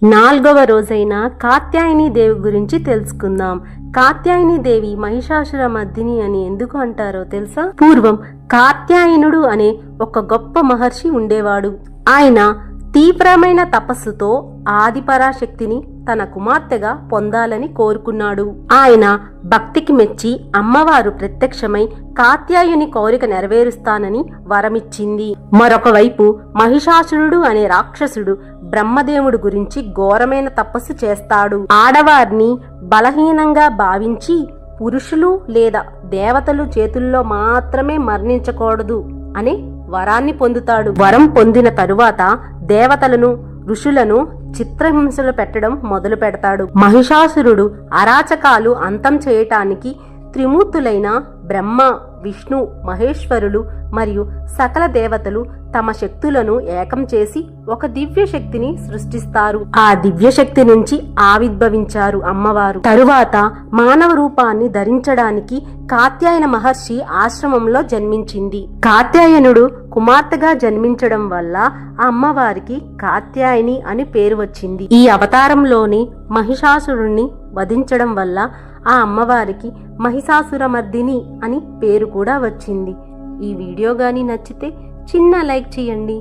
4వ రోజైన కాత్యాయని దేవి గురించి తెలుసుకుందాం. కాత్యాయని దేవి మహిషాసుర మర్దిని అని ఎందుకు అంటారో తెలుసా? పూర్వం కాత్యాయనుడు అనే ఒక గొప్ప మహర్షి ఉండేవాడు. ఆయన తీవ్రమైన తపస్సుతో ఆదిపరాశక్తిని తన కుమార్తెగా పొందాలని కోరుకున్నాడు. ఆయన భక్తికి మెచ్చి అమ్మవారు ప్రత్యక్షమై కాత్యాయుని కోరిక నెరవేరుస్తానని వరమిచ్చింది. మరొక వైపు మహిషాసురుడు అనే రాక్షసుడు బ్రహ్మదేవుడు గురించి ఘోరమైన తపస్సు చేస్తాడు. ఆడవారిని బలహీనంగా భావించి పురుషులు లేదా దేవతలు చేతుల్లో మాత్రమే మరణించకూడదు అనే వరాన్ని పొందుతాడు. వరం పొందిన తరువాత దేవతలను, ఋషులను చిత్రహింసలు పెట్టడం మొదలు పెడతాడు. మహిషాసురుడు అరాచకాలు అంతం చేయటానికి త్రిమూర్తులైన బ్రహ్మ, విష్ణు, మహేశ్వరులు మరియు సకల దేవతలు తమ శక్తులను ఏకం చేసి ఒక దివ్య శక్తిని సృష్టిస్తారు. ఆ దివ్య శక్తి నుంచి ఆవిర్భవించారు అమ్మవారు. తరువాత మానవ రూపాన్ని ధరించడానికి కాత్యాయన మహర్షి ఆశ్రమంలో జన్మించింది. కాత్యాయనుడు కుమార్తెగా జన్మించడం వల్ల ఆ అమ్మవారికి కాత్యాయని అని పేరు వచ్చింది. ఈ అవతారంలోని మహిషాసురుణ్ణి వధించడం వల్ల ఆ అమ్మవారికి మహిషాసురమర్దిని అని పేరు కూడా వచ్చింది. ఈ వీడియో గాని నచ్చితే చిన్న లైక్ చేయండి.